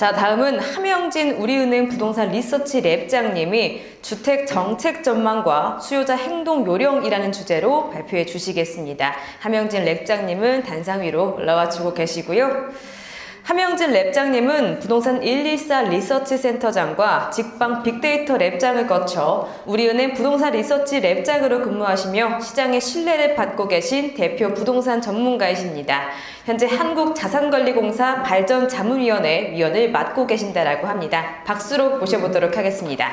자, 다음은 함영진 우리은행 부동산 리서치 랩장님이 주택 정책 전망과 수요자 행동 요령이라는 주제로 발표해 주시겠습니다. 함영진 랩장님은 단상 위로 올라와 주고 계시고요. 함영진 랩장님은 부동산 114 리서치 센터장과 직방 빅데이터 랩장을 거쳐 우리은행 부동산 리서치 랩장으로 근무하시며 시장의 신뢰를 받고 계신 대표 부동산 전문가이십니다. 현재 한국자산관리공사 발전자문위원회 위원을 맡고 계신다라고 합니다. 박수로 모셔보도록 하겠습니다.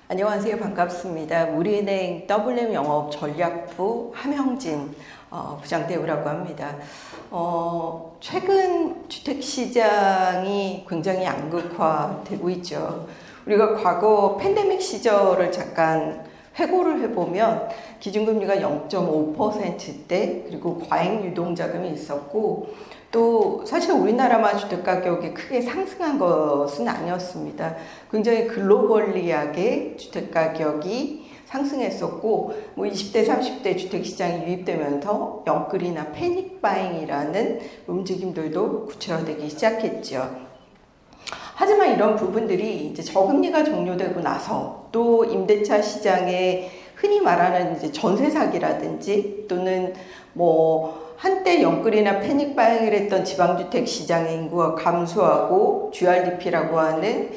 안녕하세요. 반갑습니다. 우리은행 WM 영업 전략부 함영진 부장대우라고 합니다. 최근 주택시장이 굉장히 양극화되고 있죠. 우리가 과거 팬데믹 시절을 잠깐 회고를 해보면 기준금리가 0.5%대 그리고 과잉 유동자금이 있었고 또 사실 우리나라만 주택가격이 크게 상승한 것은 아니었습니다. 굉장히 글로벌리하게 주택가격이 상승했었고 20대 30대 주택시장이 유입되면서 영끌이나 패닉바잉이라는 움직임들도 구체화되기 시작했죠. 하지만 이런 부분들이 이제 저금리가 종료되고 나서 또 임대차 시장에 흔히 말하는 이제 전세 사기라든지 또는 한때 영끌이나 패닉바잉을 했던 지방주택 시장의 인구가 감소하고 GRDP라고 하는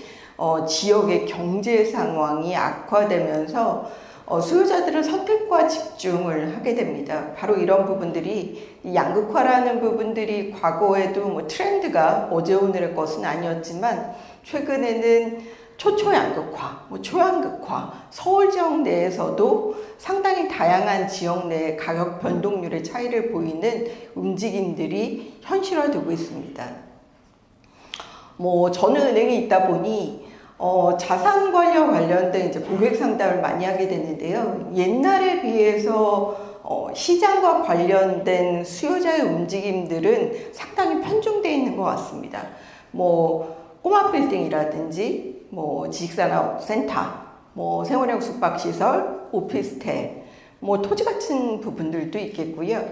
지역의 경제 상황이 악화되면서 수요자들은 선택과 집중을 하게 됩니다. 바로 이런 부분들이 양극화라는 부분들이 과거에도 트렌드가 어제 오늘의 것은 아니었지만 최근에는 초초양극화, 초양극화, 서울 지역 내에서도 상당히 다양한 지역 내 가격 변동률의 차이를 보이는 움직임들이 현실화되고 있습니다. 저는 은행에 있다 보니 자산 관리와 관련된 이제 고객 상담을 많이 하게 되는데요. 옛날에 비해서 시장과 관련된 수요자의 움직임들은 상당히 편중되어 있는 것 같습니다. 꼬마 빌딩이라든지 지식산업센터, 생활형 숙박시설, 오피스텔, 토지 같은 부분들도 있겠고요.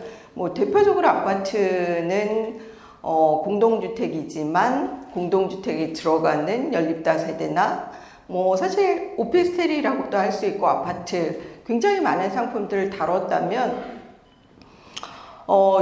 대표적으로 아파트는 공동주택이지만 공동주택이 들어가는 연립다세대나 사실 오피스텔이라고도 할 수 있고 아파트 굉장히 많은 상품들을 다뤘다면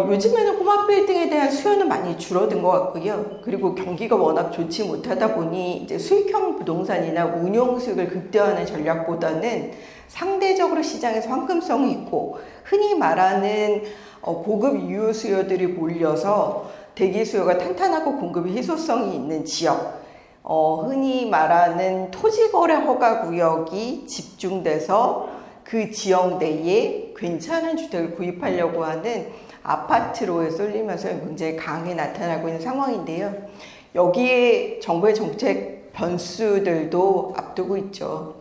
요즘에는 꼬마 빌딩에 대한 수요는 많이 줄어든 것 같고요. 그리고 경기가 워낙 좋지 못하다 보니 이제 수익형 부동산이나 운용 수익을 극대화하는 전략보다는 상대적으로 시장에서 황금성이 있고 흔히 말하는 고급 유효 수요들이 몰려서 대기 수요가 탄탄하고 공급이 희소성이 있는 지역, 흔히 말하는 토지거래 허가 구역이 집중돼서 그 지역 내에 괜찮은 주택을 구입하려고 하는 아파트로에 쏠리면서 굉장히 강하게 나타나고 있는 상황인데요. 여기에 정부의 정책 변수들도 앞두고 있죠.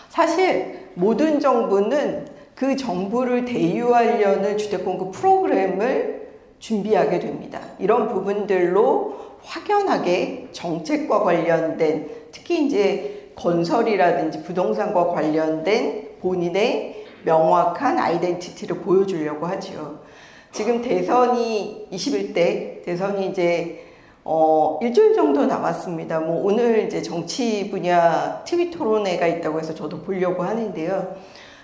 사실 모든 정부는 그 정부를 대유하려는 주택공급 프로그램을 준비하게 됩니다. 이런 부분들로 확연하게 정책과 관련된 특히 이제 건설이라든지 부동산과 관련된 본인의 명확한 아이덴티티를 보여주려고 하죠. 지금 대선이 21대 대선이 이제 일주일 정도 남았습니다. 오늘 이제 정치 분야 TV 토론회가 있다고 해서 저도 보려고 하는데요.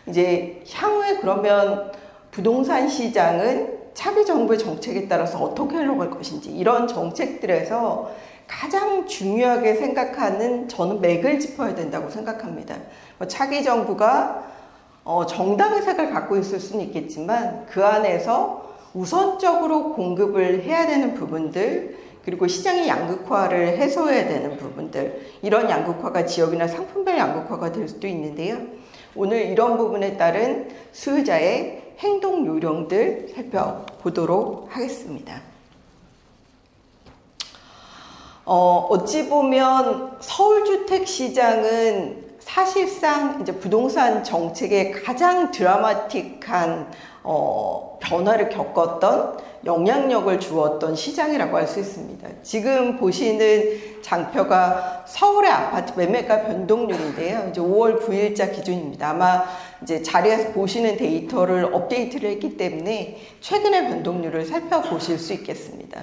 이제 향후에 그러면 부동산 시장은 차기 정부의 정책에 따라서 어떻게 흘러갈 것인지 이런 정책들에서 가장 중요하게 생각하는 저는 맥을 짚어야 된다고 생각합니다. 차기 정부가 정당의 색을 갖고 있을 수는 있겠지만 그 안에서 우선적으로 공급을 해야 되는 부분들 그리고 시장의 양극화를 해소해야 되는 부분들 이런 양극화가 지역이나 상품별 양극화가 될 수도 있는데요. 오늘 이런 부분에 따른 수요자의 행동 요령들 살펴보도록 하겠습니다. 어찌 보면 서울 주택 시장은 사실상 이제 부동산 정책의 가장 드라마틱한 변화를 겪었던 영향력을 주었던 시장이라고 할 수 있습니다. 지금 보시는 장표가 서울의 아파트 매매가 변동률인데요. 이제 5월 9일자 기준입니다. 아마 이제 자리에서 보시는 데이터를 업데이트를 했기 때문에 최근의 변동률을 살펴보실 수 있겠습니다.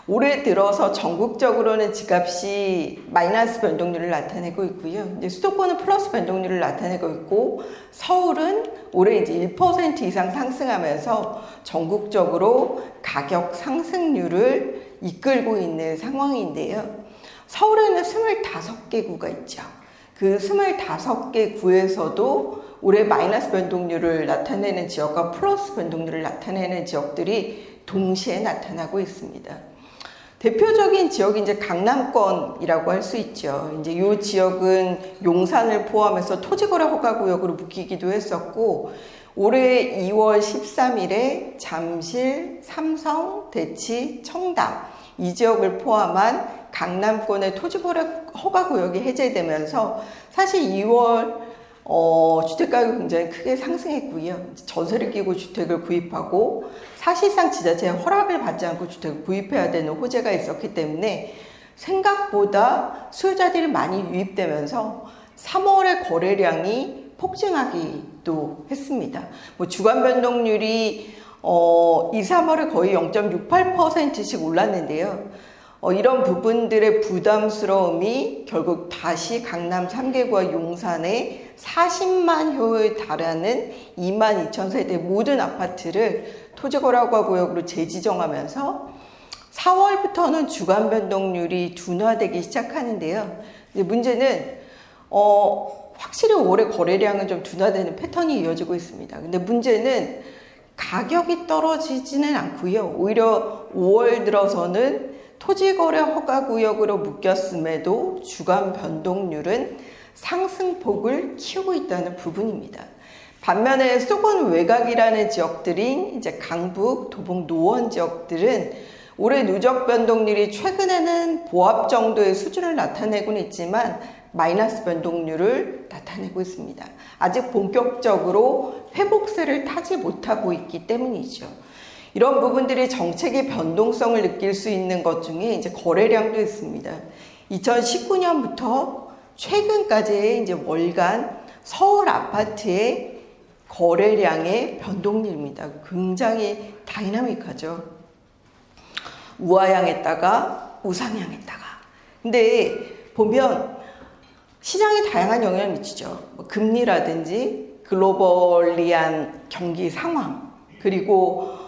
올해 들어서 전국적으로는 집값이 마이너스 변동률을 나타내고 있고요. 이제 수도권은 플러스 변동률을 나타내고 있고, 서울은 올해 이제 1% 이상 상승하면서 전국적으로 가격 상승률을 이끌고 있는 상황인데요. 서울에는 25개 구가 있죠. 그 25개 구에서도 올해 마이너스 변동률을 나타내는 지역과 플러스 변동률을 나타내는 지역들이 동시에 나타나고 있습니다. 대표적인 지역이 이제 강남권이라고 할 수 있죠. 이제 이 지역은 용산을 포함해서 토지거래 허가구역으로 묶이기도 했었고, 올해 2월 13일에 잠실, 삼성, 대치, 청담 이 지역을 포함한 강남권의 토지거래 허가구역이 해제되면서 사실 2월 주택가격이 굉장히 크게 상승했고요. 전세를 끼고 주택을 구입하고 사실상 지자체의 허락을 받지 않고 주택을 구입해야 되는 호재가 있었기 때문에 생각보다 수요자들이 많이 유입되면서 3월의 거래량이 폭증하기도 했습니다. 뭐 주간 변동률이 2, 3월에 거의 0.68%씩 올랐는데요. 이런 부분들의 부담스러움이 결국 다시 강남 3개구와 용산의 40만 호에 달하는 22,000세대 모든 아파트를 토지거래허가 구역으로 재지정하면서 4월부터는 주간 변동률이 둔화되기 시작하는데요. 이제 문제는 확실히 올해 거래량은 좀 둔화되는 패턴이 이어지고 있습니다. 근데 문제는 가격이 떨어지지는 않고요. 오히려 5월 들어서는 토지거래 허가구역으로 묶였음에도 주간 변동률은 상승폭을 키우고 있다는 부분입니다. 반면에 수도권 외곽이라는 지역들인 이제 강북, 도봉, 노원 지역들은 올해 누적 변동률이 최근에는 보합 정도의 수준을 나타내고는 있지만 마이너스 변동률을 나타내고 있습니다. 아직 본격적으로 회복세를 타지 못하고 있기 때문이죠. 이런 부분들이 정책의 변동성을 느낄 수 있는 것 중에 이제 거래량도 있습니다. 2019년부터 최근까지의 이제 월간 서울 아파트의 거래량의 변동률입니다. 굉장히 다이나믹하죠. 우하향했다가 우상향했다가. 근데 보면 시장에 다양한 영향을 미치죠. 금리라든지 글로벌리한 경기 상황, 그리고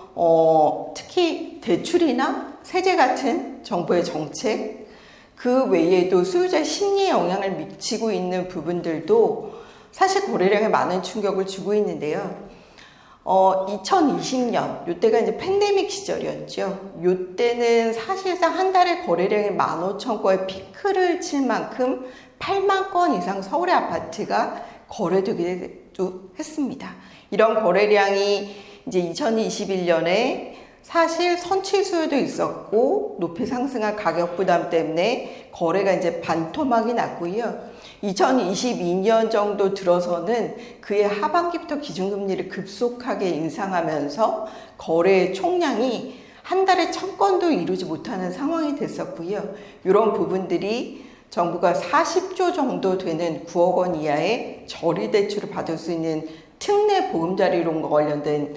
특히 대출이나 세제 같은 정부의 정책, 그 외에도 수요자 심리에 영향을 미치고 있는 부분들도 사실 거래량에 많은 충격을 주고 있는데요. 2020년, 이때가 이제 팬데믹 시절이었죠. 이때는 사실상 한 달에 거래량이 15,000건의 피크를 칠 만큼 8만 건 이상 서울의 아파트가 거래되기도 했습니다. 이런 거래량이 이제 2021년에 사실 선취 수요도 있었고 높이 상승한 가격 부담 때문에 거래가 이제 반토막이 났고요. 2022년 정도 들어서는 그해 하반기부터 기준금리를 급속하게 인상하면서 거래 총량이 한 달에 1000건도 이루지 못하는 상황이 됐었고요. 이런 부분들이 정부가 40조 정도 되는 9억 원 이하의 저리 대출을 받을 수 있는 특례 보금자리론과 관련된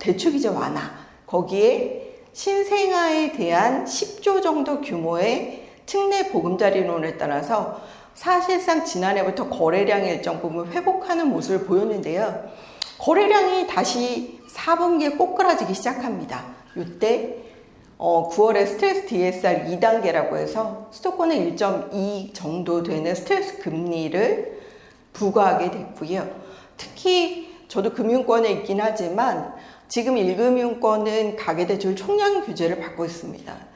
대출기재 완화, 거기에 신생아에 대한 10조 정도 규모의 특례 보금자리론에 따라서 사실상 지난해부터 거래량이 일정 부분 회복하는 모습을 보였는데요. 거래량이 다시 4분기에 꼬꾸라지기 시작합니다. 이때 9월에 스트레스 DSR 2단계라고 해서 수도권에 1.2 정도 되는 스트레스 금리를 부과하게 됐고요. 특히 저도 금융권에 있긴 하지만 지금 1금융권은 가계대출 총량 규제를 받고 있습니다.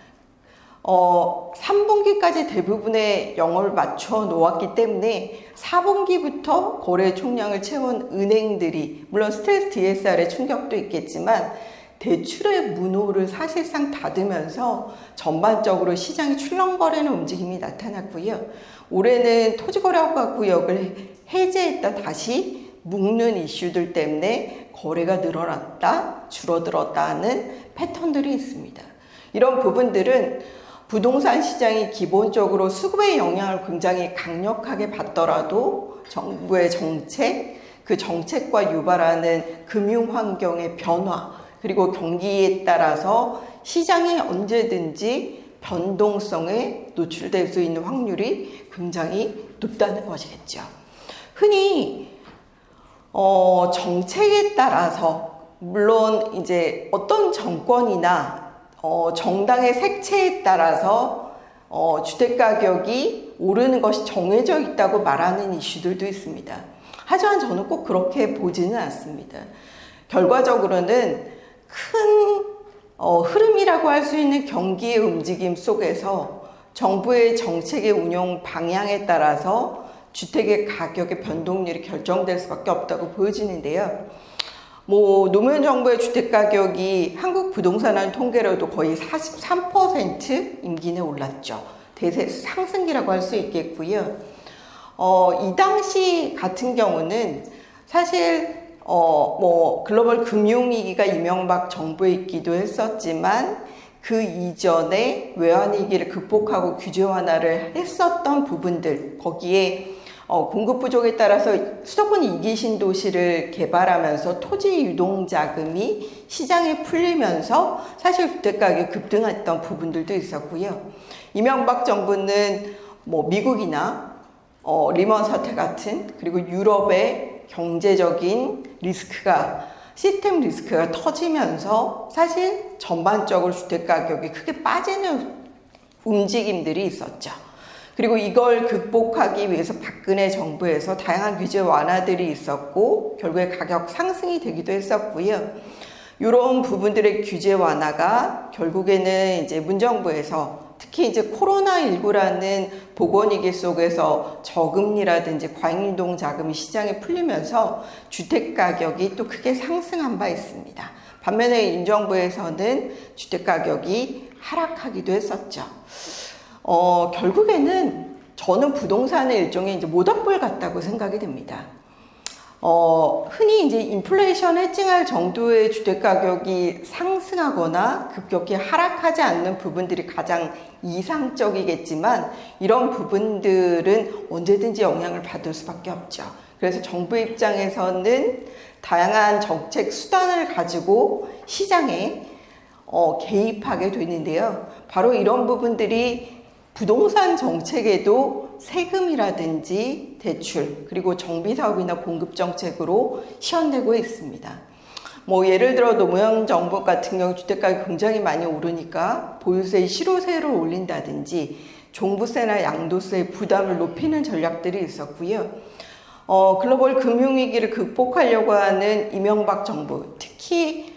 3분기까지 대부분의 영업을 맞춰 놓았기 때문에 4분기부터 거래 총량을 채운 은행들이 물론 스트레스 DSR의 충격도 있겠지만 대출의 문호를 사실상 닫으면서 전반적으로 시장이 출렁거리는 움직임이 나타났고요. 올해는 토지거래허가 구역을 해제했다 다시 묶는 이슈들 때문에 거래가 늘어났다, 줄어들었다는 패턴들이 있습니다. 이런 부분들은 부동산 시장이 기본적으로 수급의 영향을 굉장히 강력하게 받더라도 정부의 정책, 그 정책과 유발하는 금융 환경의 변화, 그리고 경기에 따라서 시장이 언제든지 변동성에 노출될 수 있는 확률이 굉장히 높다는 것이겠죠. 흔히 정책에 따라서 물론 이제 어떤 정권이나 정당의 색채에 따라서 주택 가격이 오르는 것이 정해져 있다고 말하는 이슈들도 있습니다. 하지만 저는 꼭 그렇게 보지는 않습니다. 결과적으로는 큰 흐름이라고 할 수 있는 경기의 움직임 속에서 정부의 정책의 운용 방향에 따라서 주택의 가격의 변동률이 결정될 수밖에 없다고 보여지는데요. 노무현 정부의 주택 가격이 한국 부동산원 통계로도 거의 43% 임기 내 올랐죠. 대세 상승기라고 할 수 있겠고요. 이 당시 같은 경우는 사실 글로벌 금융위기가 이명박 정부에 있기도 했었지만 그 이전에 외환위기를 극복하고 규제 완화를 했었던 부분들, 거기에 공급 부족에 따라서 수도권 2기 신도시를 개발하면서 토지 유동 자금이 시장에 풀리면서 사실 주택가격이 급등했던 부분들도 있었고요. 이명박 정부는 미국이나 리먼 사태 같은, 그리고 유럽의 경제적인 시스템 리스크가 터지면서 사실 전반적으로 주택 가격이 크게 빠지는 움직임들이 있었죠. 그리고 이걸 극복하기 위해서 박근혜 정부에서 다양한 규제 완화들이 있었고 결국에 가격 상승이 되기도 했었고요. 이런 부분들의 규제 완화가 결국에는 이제 문정부에서 특히 이제 코로나19라는 보건위기 속에서 저금리라든지 과잉유동 자금이 시장에 풀리면서 주택 가격이 또 크게 상승한 바 있습니다. 반면에 인정부에서는 주택 가격이 하락하기도 했었죠. 결국에는 저는 부동산의 일종의 이제 모닥불 같다고 생각이 됩니다. 흔히 이제 인플레이션 해칭할 정도의 주택 가격이 상승하거나 급격히 하락하지 않는 부분들이 가장 이상적이겠지만 이런 부분들은 언제든지 영향을 받을 수밖에 없죠. 그래서 정부 입장에서는 다양한 정책 수단을 가지고 시장에 개입하게 되는데요. 바로 이런 부분들이 부동산 정책에도 세금이라든지 대출, 그리고 정비사업이나 공급정책으로 시현되고 있습니다. 예를 들어 노무현 정부 같은 경우 주택가격이 굉장히 많이 오르니까 보유세의 실효세를 올린다든지 종부세나 양도세의 부담을 높이는 전략들이 있었고요. 글로벌 금융위기를 극복하려고 하는 이명박 정부, 특히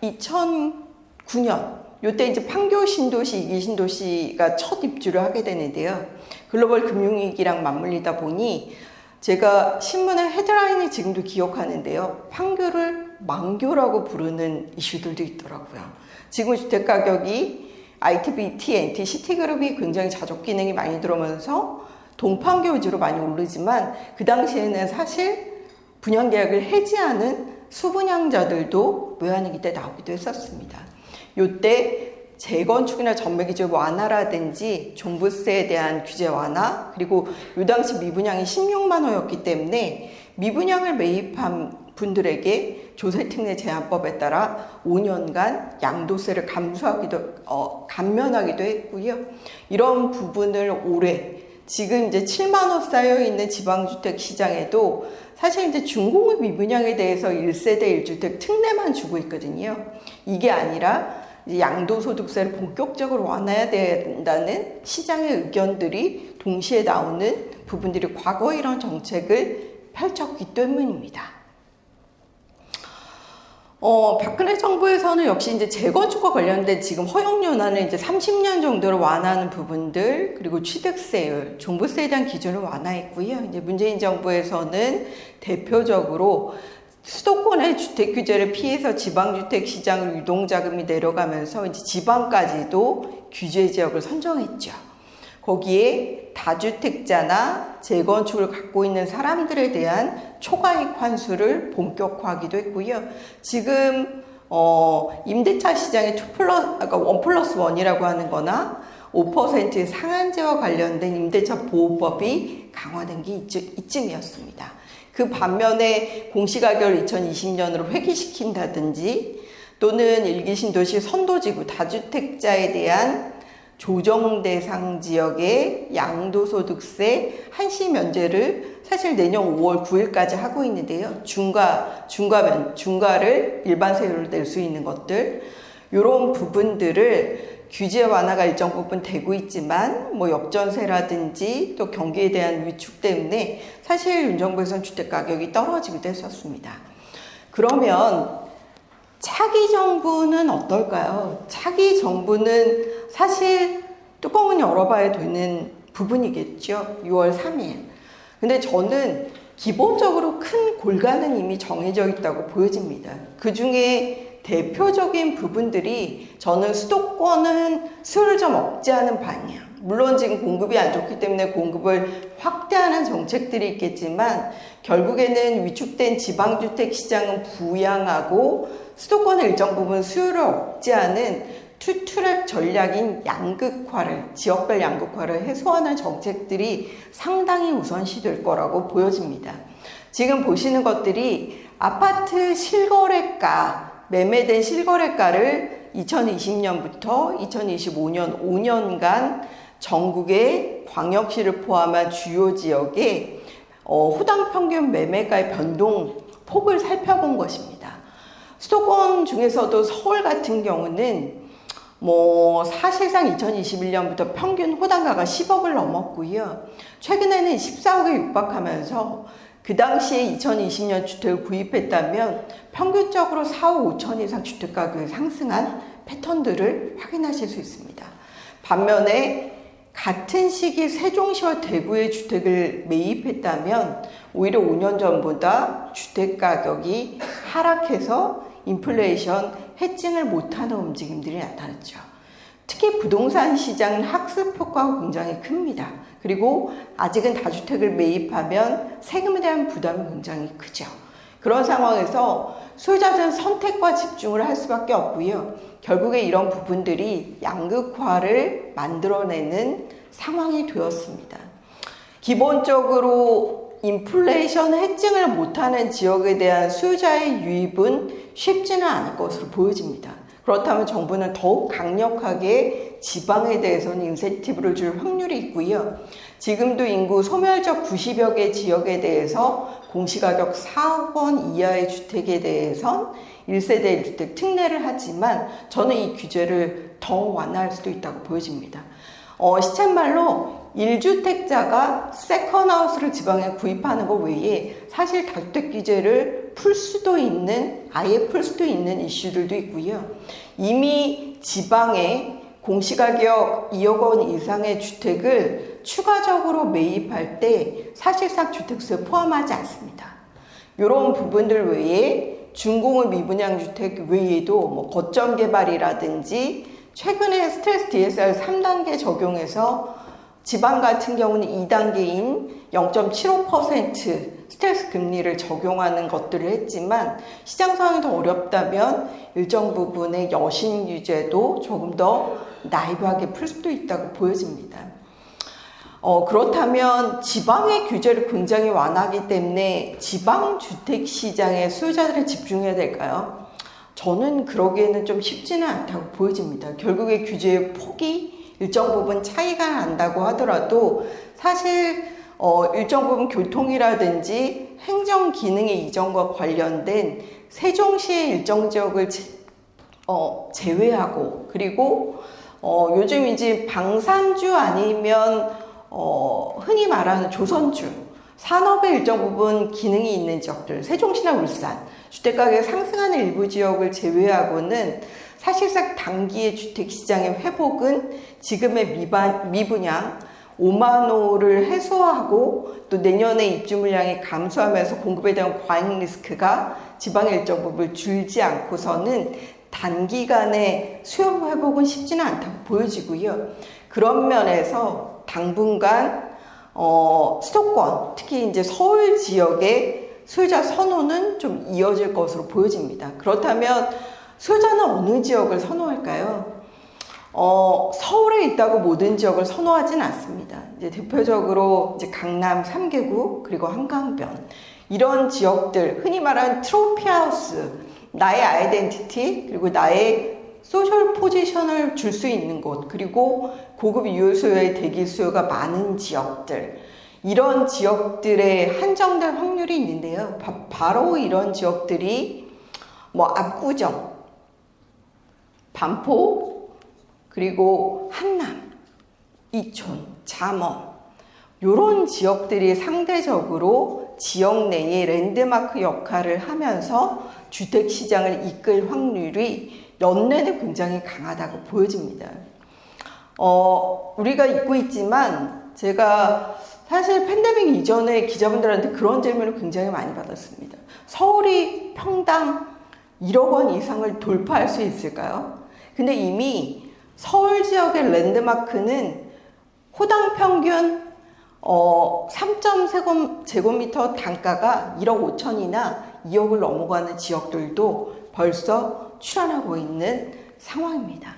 2009년 이때 이제 판교 신도시, 2기 신도시가 첫 입주를 하게 되는데요. 글로벌 금융위기랑 맞물리다 보니 제가 신문의 헤드라인을 지금도 기억하는데요. 판교를 망교라고 부르는 이슈들도 있더라고요. 지금 주택 가격이 ITBT, NT, 시티그룹이 굉장히 자족 기능이 많이 들어오면서 동판교 위주로 많이 오르지만 그 당시에는 사실 분양계약을 해지하는 수분양자들도 외환위기 때 나오기도 했었습니다. 요때 재건축이나 전매기준 완화라든지 종부세에 대한 규제 완화, 그리고 요 당시 미분양이 16만 호였기 때문에 미분양을 매입한 분들에게 조세특례 제한법에 따라 5년간 양도세를 감면하기도 했고요. 이런 부분을 올해 지금 이제 7만 호 쌓여 있는 지방주택 시장에도 사실 이제 준공업 미분양에 대해서 1세대 1주택 특례만 주고 있거든요. 이게 아니라 양도소득세를 본격적으로 완화해야 된다는 시장의 의견들이 동시에 나오는 부분들이 과거 이런 정책을 펼쳤기 때문입니다. 박근혜 정부에서는 역시 이제 재건축과 관련된 지금 허용연한을 이제 30년 정도로 완화하는 부분들, 그리고 취득세율, 종부세에 대한 기준을 완화했고요. 이제 문재인 정부에서는 대표적으로 수도권의 주택 규제를 피해서 지방주택 시장을 유동자금이 내려가면서 이제 지방까지도 규제 지역을 선정했죠. 거기에 다주택자나 재건축을 갖고 있는 사람들에 대한 초과이익 환수를 본격화하기도 했고요. 지금 임대차 시장의 1+1이라고 하는 거나 5%의 상한제와 관련된 임대차 보호법이 강화된 게 이쯤이었습니다. 그 반면에 공시가격을 2020년으로 회귀시킨다든지 또는 일기 신도시 선도지구 다주택자에 대한 조정 대상 지역의 양도소득세 한시 면제를 사실 내년 5월 9일까지 하고 있는데요. 중과를 일반세율로 낼 수 있는 것들, 이런 부분들을 규제 완화가 일정 부분 되고 있지만 역전세라든지 또 경기에 대한 위축 때문에 사실 윤 정부에서는 주택 가격이 떨어지기도 했었습니다. 그러면 차기 정부는 어떨까요? 차기 정부는 사실 뚜껑은 열어봐야 되는 부분이겠죠. 6월 3일. 근데 저는 기본적으로 큰 골간은 이미 정해져 있다고 보여집니다. 그 중에 대표적인 부분들이 저는 수도권은 수요를 좀 억제하는 방향. 물론 지금 공급이 안 좋기 때문에 공급을 확대하는 정책들이 있겠지만 결국에는 위축된 지방주택 시장은 부양하고 수도권의 일정 부분 수요를 억제하는 투트랙 전략인 지역별 양극화를 해소하는 정책들이 상당히 우선시될 거라고 보여집니다. 지금 보시는 것들이 아파트 실거래가, 매매된 실거래가를 2020년부터 2025년 5년간 전국의 광역시를 포함한 주요 지역의 호당 평균 매매가의 변동 폭을 살펴본 것입니다. 수도권 중에서도 서울 같은 경우는 사실상 2021년부터 평균 호당가가 10억을 넘었고요. 최근에는 14억에 육박하면서 그 당시에 2020년 주택을 구입했다면 평균적으로 4억 5천 이상 주택 가격이 상승한 패턴들을 확인하실 수 있습니다. 반면에 같은 시기 세종시와 대구의 주택을 매입했다면 오히려 5년 전보다 주택 가격이 하락해서 인플레이션 해칭을 못하는 움직임들이 나타났죠. 특히 부동산 시장은 학습 효과가 굉장히 큽니다. 그리고 아직은 다주택을 매입하면 세금에 대한 부담이 굉장히 크죠. 그런 상황에서 소유자들은 선택과 집중을 할 수밖에 없고요. 결국에 이런 부분들이 양극화를 만들어내는 상황이 되었습니다. 기본적으로 인플레이션 해칭을 못하는 지역에 대한 수요자의 유입은 쉽지는 않을 것으로 보여집니다. 그렇다면 정부는 더욱 강력하게 지방에 대해서는 인센티브를 줄 확률이 있고요. 지금도 인구 소멸적 90여 개 지역에 대해서 공시가격 4억 원 이하의 주택에 대해선 1세대 1주택 특례를 하지만 저는 이 규제를 더 완화할 수도 있다고 보여집니다. 시쳇말로 1주택자가 세컨하우스를 지방에 구입하는 것 외에 사실 다주택 규제를 아예 풀 수도 있는 이슈들도 있고요. 이미 지방에 공시가격 2억 원 이상의 주택을 추가적으로 매입할 때 사실상 주택수에 포함하지 않습니다. 이런 부분들 외에 준공의 미분양 주택 외에도 거점 개발이라든지 최근에 스트레스 DSR 3단계 적용해서 지방 같은 경우는 2단계인 0.75% 스트레스 금리를 적용하는 것들을 했지만 시장 상황이 더 어렵다면 일정 부분의 여신 규제도 조금 더 나이브하게 풀 수도 있다고 보여집니다. 그렇다면 지방의 규제를 굉장히 완화하기 때문에 지방 주택 시장에 수요자들을 집중해야 될까요? 저는 그러기에는 좀 쉽지는 않다고 보여집니다. 결국에 규제의 폭이 일정 부분 차이가 난다고 하더라도 사실 일정 부분 교통이라든지 행정 기능의 이전과 관련된 세종시의 일정 지역을 제외하고 그리고 요즘 이제 방산주 아니면 흔히 말하는 조선주 산업의 일정 부분 기능이 있는 지역들 세종시나 울산 주택가격이 상승하는 일부 지역을 제외하고는 사실상 단기의 주택시장의 회복은 지금의 미분양 5만 호를 해소하고 또 내년에 입주 물량이 감소하면서 공급에 대한 과잉 리스크가 지방의 일정 부분 줄지 않고서는 단기간에 수요 회복은 쉽지는 않다고 보여지고요. 그런 면에서 당분간 수도권, 특히 이제 서울 지역의 수요자 선호는 좀 이어질 것으로 보여집니다. 그렇다면 수요자는 어느 지역을 선호할까요? 서울에 있다고 모든 지역을 선호하진 않습니다. 이제 대표적으로 이제 강남 3개구 그리고 한강변 이런 지역들, 흔히 말하는 트로피 하우스, 나의 아이덴티티 그리고 나의 소셜 포지션을 줄 수 있는 곳, 그리고 고급 유효 수요의 대기 수요가 많은 지역들, 이런 지역들의 한정된 확률이 있는데요. 바로 이런 지역들이 압구정, 반포, 그리고 한남, 이촌, 잠원 이런 지역들이 상대적으로 지역 내의 랜드마크 역할을 하면서 주택시장을 이끌 확률이 연내내 굉장히 강하다고 보여집니다. 우리가 잊고 있지만 제가 사실 팬데믹 이전에 기자분들한테 그런 질문을 굉장히 많이 받았습니다. 서울이 평당 1억 원 이상을 돌파할 수 있을까요? 근데 이미 서울 지역의 랜드마크는 호당 평균 3.3제곱미터 단가가 1억 5천이나 2억을 넘어가는 지역들도 벌써 출현하고 있는 상황입니다.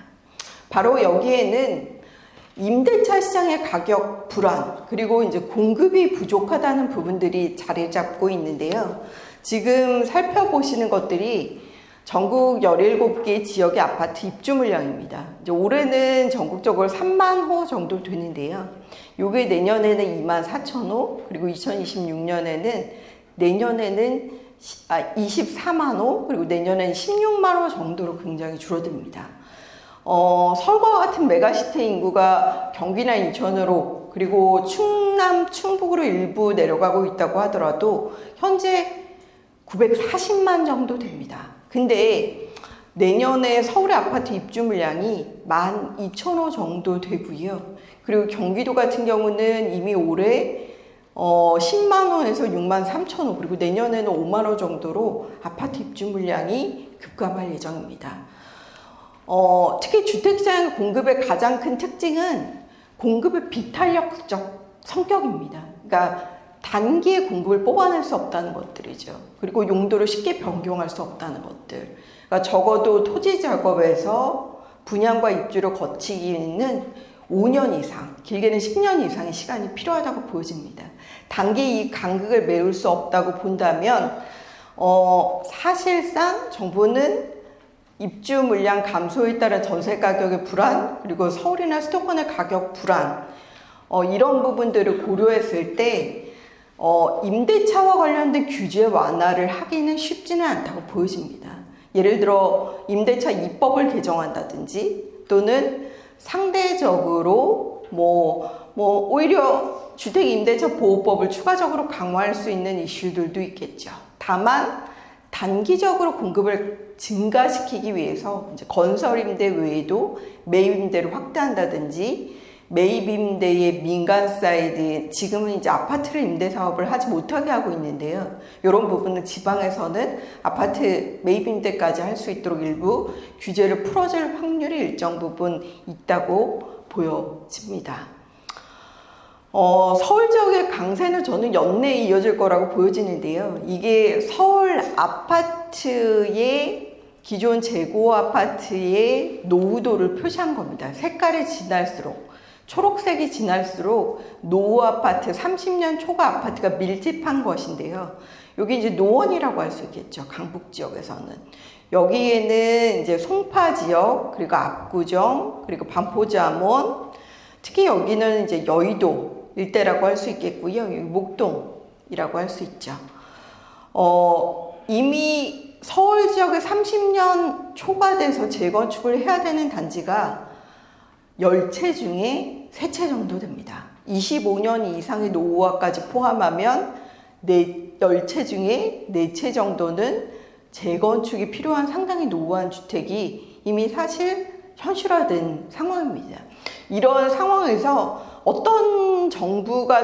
바로 여기에는 임대차 시장의 가격 불안, 그리고 이제 공급이 부족하다는 부분들이 자리 잡고 있는데요. 지금 살펴보시는 것들이 전국 17개 지역의 아파트 입주 물량입니다. 이제 올해는 전국적으로 3만 호 정도 되는데요. 요게 내년에는 2만 4천 호, 그리고 2026년에는 24만 호, 그리고 내년에는 16만 호 정도로 굉장히 줄어듭니다. 서울과 같은 메가시티 인구가 경기나 인천으로, 그리고 충남, 충북으로 일부 내려가고 있다고 하더라도 현재 940만 정도 됩니다. 근데 내년에 서울의 아파트 입주 물량이 12,000호 정도 되고요. 그리고 경기도 같은 경우는 이미 올해 10만 호에서 6만 3천 호, 그리고 내년에는 5만 호 정도로 아파트 입주 물량이 급감할 예정입니다. 특히 주택시장 공급의 가장 큰 특징은 공급의 비탄력적 성격입니다. 그러니까 단기에 공급을 뽑아낼 수 없다는 것들이죠. 그리고 용도를 쉽게 변경할 수 없다는 것들. 그러니까 적어도 토지 작업에서 분양과 입주를 거치기는 5년 이상, 길게는 10년 이상의 시간이 필요하다고 보여집니다. 단기 이 간극을 메울 수 없다고 본다면 사실상 정부는 입주 물량 감소에 따른 전세 가격의 불안, 그리고 서울이나 수도권의 가격 불안, 이런 부분들을 고려했을 때 임대차와 관련된 규제 완화를 하기는 쉽지는 않다고 보여집니다. 예를 들어 임대차 입법을 개정한다든지, 또는 상대적으로 오히려 주택임대차 보호법을 추가적으로 강화할 수 있는 이슈들도 있겠죠. 다만 단기적으로 공급을 증가시키기 위해서 이제 건설임대 외에도 매입임대를 확대한다든지, 매입임대의 민간 사이드, 지금은 이제 아파트를 임대 사업을 하지 못하게 하고 있는데요. 이런 부분은 지방에서는 아파트 매입임대까지 할 수 있도록 일부 규제를 풀어줄 확률이 일정 부분 있다고 보여집니다. 서울 지역의 강세는 저는 연내에 이어질 거라고 보여지는데요. 이게 서울 아파트의 기존 재고 아파트의 노후도를 표시한 겁니다. 색깔이 진할수록, 초록색이 진할수록 노후 아파트, 30년 초과 아파트가 밀집한 것인데요. 여기 이제 노원이라고 할 수 있겠죠. 강북 지역에서는. 여기에는 이제 송파 지역, 그리고 압구정, 그리고 반포자몬, 특히 여기는 이제 여의도 일대라고 할 수 있겠고요. 여기 목동이라고 할 수 있죠. 이미 서울 지역에 30년 초과돼서 재건축을 해야 되는 단지가 10채 중에 3채 정도 됩니다. 25년 이상의 노후화까지 포함하면 10채 중에 4채 정도는 재건축이 필요한 상당히 노후한 주택이 이미 사실 현실화된 상황입니다. 이런 상황에서 어떤 정부가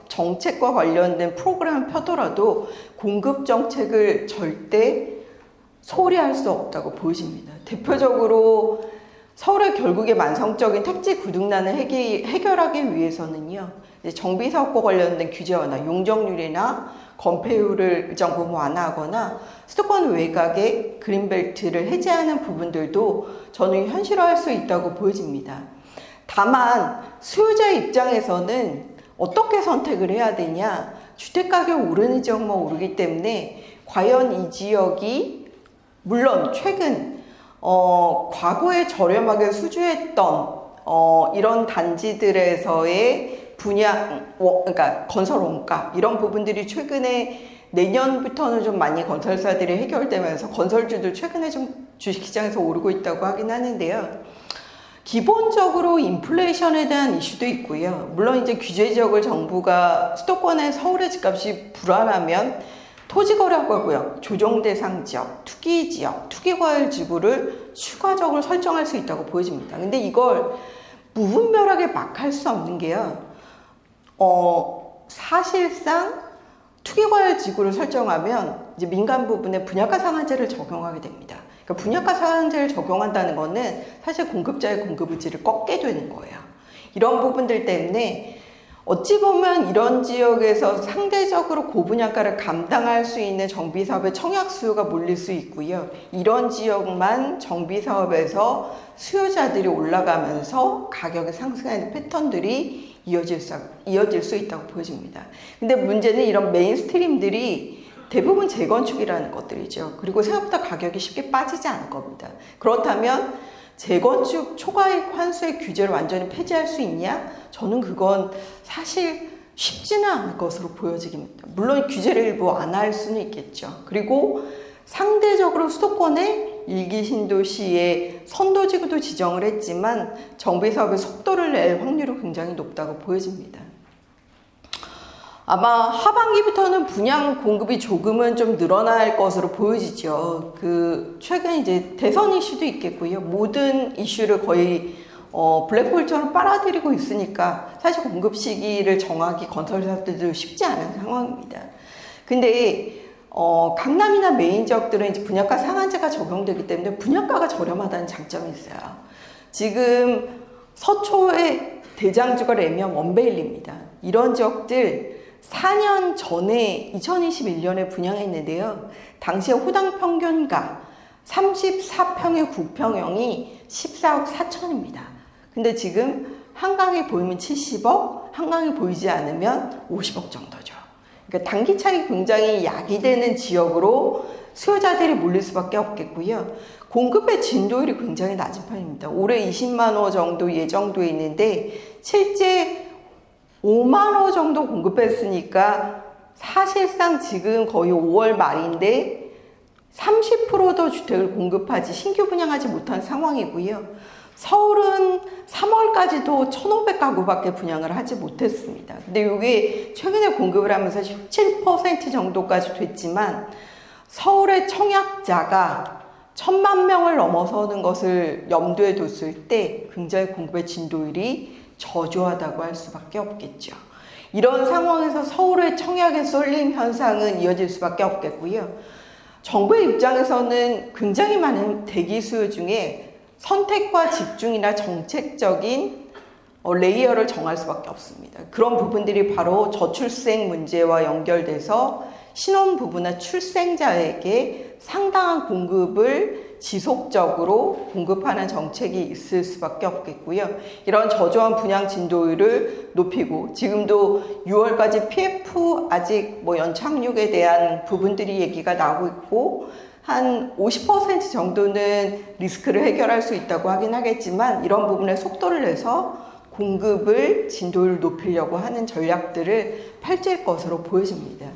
정책과 관련된 프로그램을 펴더라도 공급 정책을 절대 소홀히 할 수 없다고 보여집니다. 대표적으로 서울의 결국에 만성적인 택지 구등난을 해결하기 위해서는요, 이제 정비사업과 관련된 규제 완화, 용적률이나 건폐율을 일정 부분 완화하거나 수도권 외곽의 그린벨트를 해제하는 부분들도 저는 현실화할 수 있다고 보여집니다. 다만 수요자 입장에서는 어떻게 선택을 해야 되냐, 주택가격이 오르는 지역만 오르기 때문에 과연 이 지역이 물론 최근 과거에 저렴하게 수주했던 이런 단지들에서의 분양, 그러니까 건설 원가 이런 부분들이 최근에 내년부터는 좀 많이 건설사들이 해결되면서 건설주도 최근에 좀 주식시장에서 오르고 있다고 하긴 하는데요. 기본적으로 인플레이션에 대한 이슈도 있고요. 물론 이제 규제 지역을 정부가 수도권의 서울의 집값이 불안하면 토지거래구역, 조정대상 지역, 투기지역, 투기과열 지구를 추가적으로 설정할 수 있다고 보여집니다. 근데 이걸 무분별하게 막 할 수 없는 게요. 사실상 투기과열 지구를 설정하면 이제 민간 부분에 분양가 상한제를 적용하게 됩니다. 그러니까 분양가 상한제를 적용한다는 거는 사실 공급자의 공급 의지를 꺾게 되는 거예요. 이런 부분들 때문에 어찌 보면 이런 지역에서 상대적으로 고분양가를 감당할 수 있는 정비사업의 청약 수요가 몰릴 수 있고요. 이런 지역만 정비사업에서 수요자들이 올라가면서 가격이 상승하는 패턴들이 이어질 수 있다고 보여집니다. 근데 문제는 이런 메인스트림들이 대부분 재건축이라는 것들이죠. 그리고 생각보다 가격이 쉽게 빠지지 않을 겁니다. 그렇다면 재건축 초과이익 환수의 규제를 완전히 폐지할 수 있냐? 저는 그건 사실 쉽지는 않을 것으로 보여집니다. 물론 규제를 일부 완화할 수는 있겠죠. 그리고 상대적으로 수도권의 일기 신도시의 선도지구도 지정을 했지만 정비사업의 속도를 낼 확률이 굉장히 높다고 보여집니다. 아마 하반기부터는 분양 공급이 조금은 좀 늘어날 것으로 보여지죠. 최근 이제 대선 이슈도 있겠고요. 모든 이슈를 거의 블랙홀처럼 빨아들이고 있으니까 사실 공급 시기를 정하기 건설사들도 쉽지 않은 상황입니다. 근데 강남이나 메인 지역들은 이제 분양가 상한제가 적용되기 때문에 분양가가 저렴하다는 장점이 있어요. 지금 서초의 대장주가 레미안 원베일리입니다. 이런 지역들 4년 전에 2021년에 분양했는데요. 당시에 호당 평균가 34평의 9평형이 14억 4천입니다. 근데 지금 한강이 보이면 70억, 한강이 보이지 않으면 50억 정도죠. 그러니까 단기 차익이 굉장히 야기되는 지역으로 수요자들이 몰릴 수밖에 없겠고요. 공급의 진도율이 굉장히 낮은 편입니다. 올해 20만 호 정도 예정돼 있는데 실제 5만 호 정도 공급했으니까 사실상 지금 거의 5월 말인데 30%도 주택을 공급하지 신규 분양하지 못한 상황이고요. 서울은 3월까지도 1,500가구밖에 분양을 하지 못했습니다. 근데 이게 최근에 공급을 하면서 17% 정도까지 됐지만 서울의 청약자가 1,000만 명을 넘어서는 것을 염두에 뒀을 때 굉장히 공급의 진도율이 저조하다고 할 수밖에 없겠죠. 이런 상황에서 서울의 청약의 쏠림 현상은 이어질 수밖에 없겠고요. 정부의 입장에서는 굉장히 많은 대기 수요 중에 선택과 집중이나 정책적인 레이어를 정할 수밖에 없습니다. 그런 부분들이 바로 저출생 문제와 연결돼서 신혼부부나 출생자에게 상당한 공급을 지속적으로 공급하는 정책이 있을 수밖에 없겠고요. 이런 저조한 분양 진도율을 높이고 지금도 6월까지 PF 아직 연착륙에 대한 부분들이 얘기가 나오고 있고 한 50% 정도는 리스크를 해결할 수 있다고 하긴 하겠지만 이런 부분에 속도를 내서 공급을 진도율을 높이려고 하는 전략들을 펼칠 것으로 보여집니다.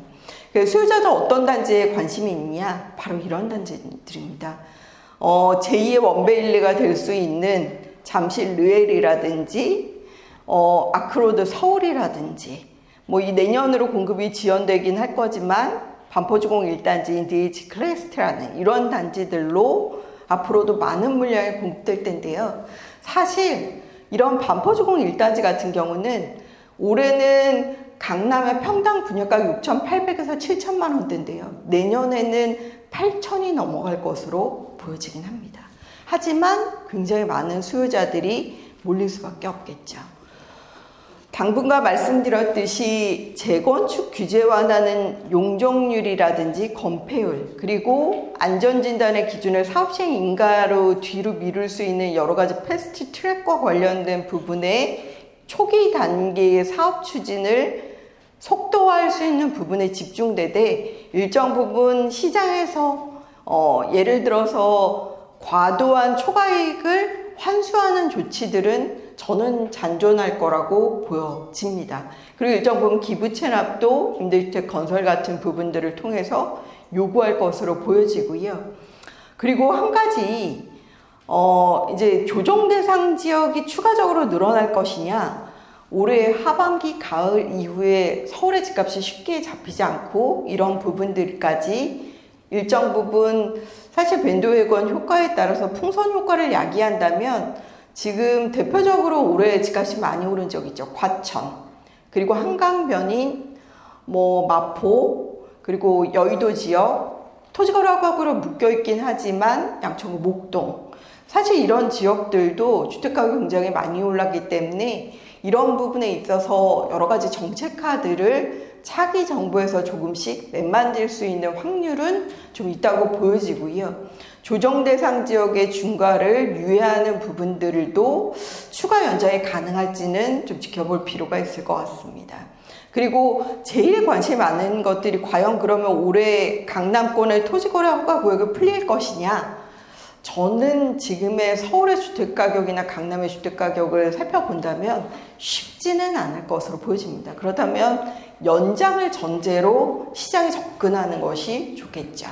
수요자들 어떤 단지에 관심이 있냐? 바로 이런 단지들입니다. 제2의 원베일리가 될 수 있는 잠실 르엘이라든지 아크로드 서울이라든지 이 내년으로 공급이 지연되긴 할 거지만 반포주공 1단지인 DH 클래스트라는 이런 단지들로 앞으로도 많은 물량이 공급될 텐데요. 사실 이런 반포주공 1단지 같은 경우는 올해는 강남의 평당 분양가 6,800에서 7천만 원대인데요. 내년에는 8천이 넘어갈 것으로 보여지긴 합니다. 하지만 굉장히 많은 수요자들이 몰릴 수밖에 없겠죠. 당분간 말씀드렸듯이 재건축 규제 완화는 용적률이라든지 건폐율, 그리고 안전진단의 기준을 사업 시행 인가로 뒤로 미룰 수 있는 여러 가지 패스트 트랙과 관련된 부분에 초기 단계의 사업 추진을 속도화할 수 있는 부분에 집중되되 일정 부분 시장에서 예를 들어서 과도한 초과이익을 환수하는 조치들은 저는 잔존할 거라고 보여집니다. 그리고 일정 부분 기부 체납도 임대주택 건설 같은 부분들을 통해서 요구할 것으로 보여지고요. 그리고 한 가지 이제 조정 대상 지역이 추가적으로 늘어날 것이냐, 올해 하반기 가을 이후에 서울의 집값이 쉽게 잡히지 않고 이런 부분들까지 일정 부분 사실 밴드웨건 효과에 따라서 풍선 효과를 야기한다면 지금 대표적으로 올해 집값이 많이 오른 지역 있죠. 과천, 그리고 한강변인, 마포, 그리고 여의도 지역, 토지거래가격으로 묶여있긴 하지만 양천구 목동, 사실 이런 지역들도 주택가격이 굉장히 많이 올랐기 때문에 이런 부분에 있어서 여러 가지 정책카드를 차기 정부에서 조금씩 내만질 수 있는 확률은 좀 있다고 보여지고요. 조정 대상 지역의 중과를 유예하는 부분들도 추가 연장이 가능할지는 좀 지켜볼 필요가 있을 것 같습니다. 그리고 제일 관심이 많은 것들이 과연 그러면 올해 강남권의 토지거래 허가구역이 풀릴 것이냐? 저는 지금의 서울의 주택가격이나 강남의 주택가격을 살펴본다면 쉽지는 않을 것으로 보여집니다. 그렇다면 연장을 전제로 시장에 접근하는 것이 좋겠죠.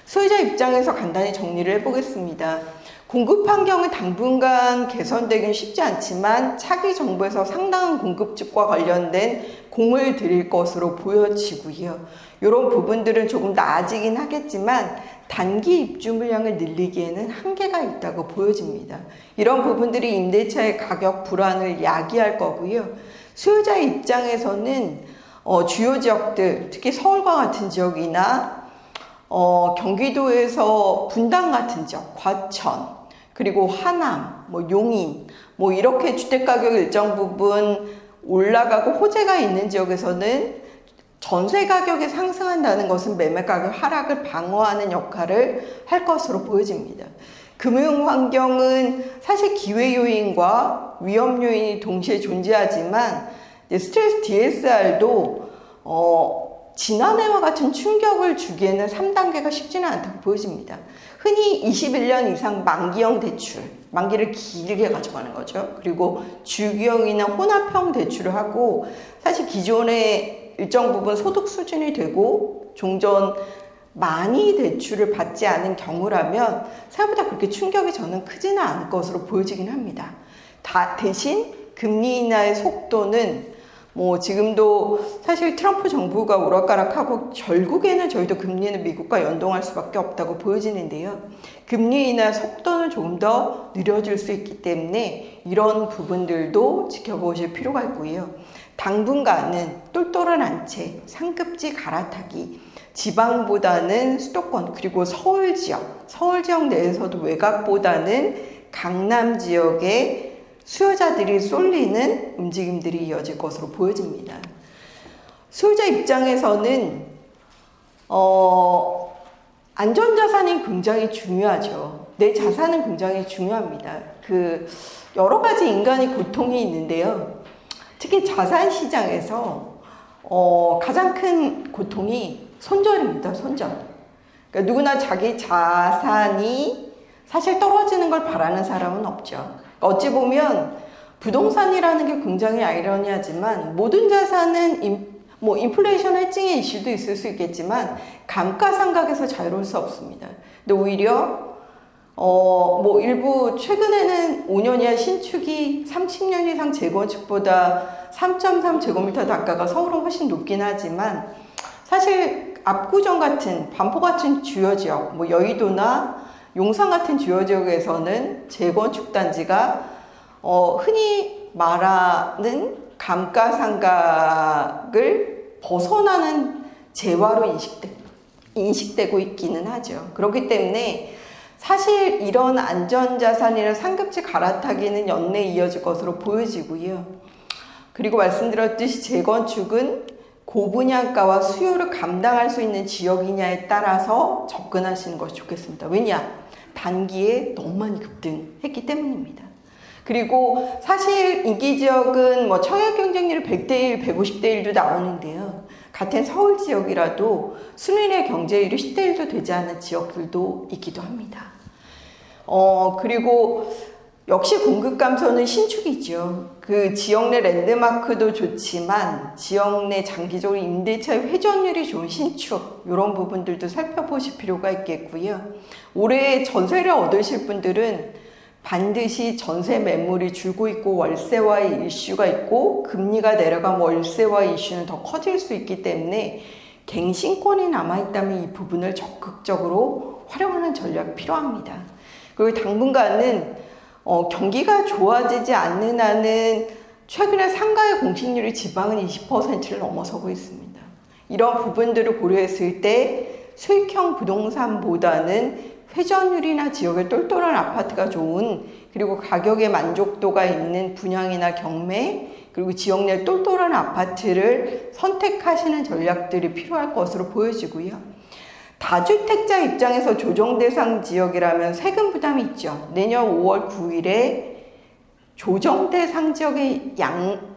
소유자 입장에서 간단히 정리를 해보겠습니다. 공급 환경은 당분간 개선되긴 쉽지 않지만 차기 정부에서 상당한 공급집과 관련된 공을 들일 것으로 보여지고요. 이런 부분들은 조금 나아지긴 하겠지만 단기 입주 물량을 늘리기에는 한계가 있다고 보여집니다. 이런 부분들이 임대차의 가격 불안을 야기할 거고요. 수요자의 입장에서는 주요 지역들, 특히 서울과 같은 지역이나 경기도에서 분당 같은 지역, 과천, 그리고 하남, 용인, 이렇게 주택가격이 일정 부분 올라가고 호재가 있는 지역에서는 전세 가격이 상승한다는 것은 매매 가격 하락을 방어하는 역할을 할 것으로 보여집니다. 금융 환경은 사실 기회 요인과 위험 요인이 동시에 존재하지만 스트레스 DSR도 지난해와 같은 충격을 주기에는 3단계가 쉽지는 않다고 보여집니다. 흔히 21년 이상 만기형 대출, 만기를 길게 가져가는 거죠. 그리고 주기형이나 혼합형 대출을 하고 사실 기존에 일정 부분 소득 수준이 되고 종전 많이 대출을 받지 않은 경우라면 생각보다 그렇게 충격이 저는 크지는 않을 것으로 보여지긴 합니다. 대신 금리 인하의 속도는 지금도 사실 트럼프 정부가 오락가락하고 결국에는 저희도 금리는 미국과 연동할 수밖에 없다고 보여지는데요. 금리 인하 속도는 조금 더 느려질 수 있기 때문에 이런 부분들도 지켜보실 필요가 있고요. 당분간은 똘똘한 채 상급지 갈아타기, 지방보다는 수도권 그리고 서울 지역 내에서도 외곽보다는 강남 지역에 수요자들이 쏠리는 움직임들이 이어질 것으로 보여집니다. 수요자 입장에서는 안전자산이 굉장히 중요하죠. 내 자산은 굉장히 중요합니다. 여러 가지 인간의 고통이 있는데요. 특히 자산 시장에서 가장 큰 고통이 손절입니다. 손절. 그러니까 누구나 자기 자산이 사실 떨어지는 걸 바라는 사람은 없죠. 어찌 보면 부동산이라는 게 굉장히 아이러니하지만 모든 자산은 인플레이션 해칭의 이슈도 있을 수 있겠지만 감가상각에서 자유로울 수 없습니다. 근데 오히려 일부 최근에는 5년 이하 신축이 30년 이상 재건축보다 3.3제곱미터 단가가 서울은 훨씬 높긴 하지만 사실 압구정 같은 반포 같은 주요 지역, 여의도나 용산 같은 주요 지역에서는 재건축 단지가 흔히 말하는 감가상각을 벗어나는 재화로 인식되고 있기는 하죠. 그렇기 때문에 사실 이런 안전자산이나 상급지 갈아타기는 연내에 이어질 것으로 보여지고요. 그리고 말씀드렸듯이 재건축은 고분양가와 수요를 감당할 수 있는 지역이냐에 따라서 접근하시는 것이 좋겠습니다. 왜냐? 단기에 너무 많이 급등했기 때문입니다. 그리고 사실 인기 지역은 뭐 청약 경쟁률이 100대 1, 150대 1도 나오는데요. 같은 서울 지역이라도 수민의 경제율이 10대 1도 되지 않은 지역들도 있기도 합니다. 그리고 역시 공급 감소는 신축이죠. 그 지역 내 랜드마크도 좋지만 지역 내 장기적으로 임대차의 회전율이 좋은 신축, 이런 부분들도 살펴보실 필요가 있겠고요. 올해 전세를 얻으실 분들은 반드시 전세 매물이 줄고 있고 월세와의 이슈가 있고 금리가 내려가면 월세와의 이슈는 더 커질 수 있기 때문에 갱신권이 남아있다면 이 부분을 적극적으로 활용하는 전략이 필요합니다. 그리고 당분간은 경기가 좋아지지 않는 한은 최근에 상가의 공실률이 지방은 20%를 넘어서고 있습니다. 이런 부분들을 고려했을 때 수익형 부동산보다는 회전율이나 지역의 똘똘한 아파트가 좋은, 그리고 가격의 만족도가 있는 분양이나 경매, 그리고 지역 내 똘똘한 아파트를 선택하시는 전략들이 필요할 것으로 보여지고요. 다주택자 입장에서 조정 대상 지역이라면 세금 부담이 있죠. 내년 5월 9일에 조정 대상 지역의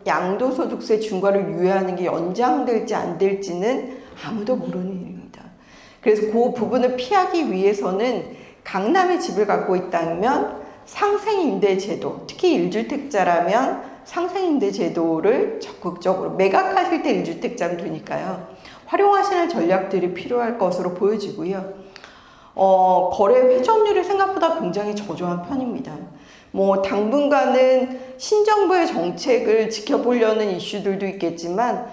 양도소득세 중과를 유예하는 게 연장될지 안 될지는 아무도 모르는 일입니다. 그래서 그 부분을 피하기 위해서는 강남에 집을 갖고 있다면 상생임대제도, 특히 1주택자라면 상생임대제도를 적극적으로, 매각하실 때 1주택자면 되니까요, 활용하시는 전략들이 필요할 것으로 보여지고요. 거래 회전율이 생각보다 굉장히 저조한 편입니다. 뭐 당분간은 신정부의 정책을 지켜보려는 이슈들도 있겠지만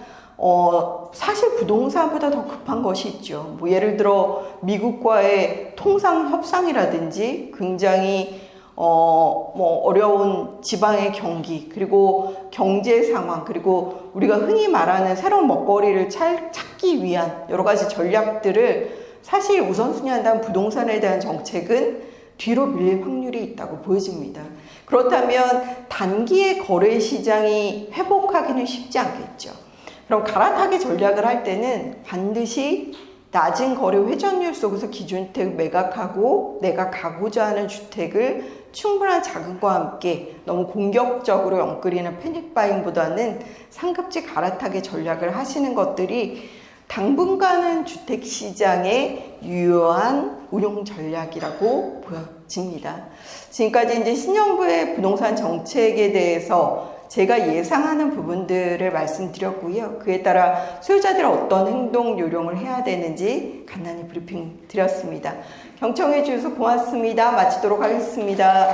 사실 부동산보다 더 급한 것이 있죠. 뭐 예를 들어 미국과의 통상 협상이라든지 굉장히 어려운 지방의 경기, 그리고 경제 상황, 그리고 우리가 흔히 말하는 새로운 먹거리를 찾기 위한 여러 가지 전략들을 사실 우선순위한다면 부동산에 대한 정책은 뒤로 밀릴 확률이 있다고 보여집니다. 그렇다면 단기의 거래 시장이 회복하기는 쉽지 않겠죠. 그럼 갈아타기 전략을 할 때는 반드시 낮은 거래 회전율 속에서 기준주택 매각하고 내가 가고자 하는 주택을 충분한 자금과 함께 너무 공격적으로 엮으리는 패닉바잉보다는 상급지 갈아타기 전략을 하시는 것들이 당분간은 주택시장에 유효한 운용 전략이라고 보여집니다. 지금까지 이제 신정부의 부동산 정책에 대해서 제가 예상하는 부분들을 말씀드렸고요. 그에 따라 소유자들이 어떤 행동 요령을 해야 되는지 간단히 브리핑 드렸습니다. 경청해 주셔서 고맙습니다. 마치도록 하겠습니다.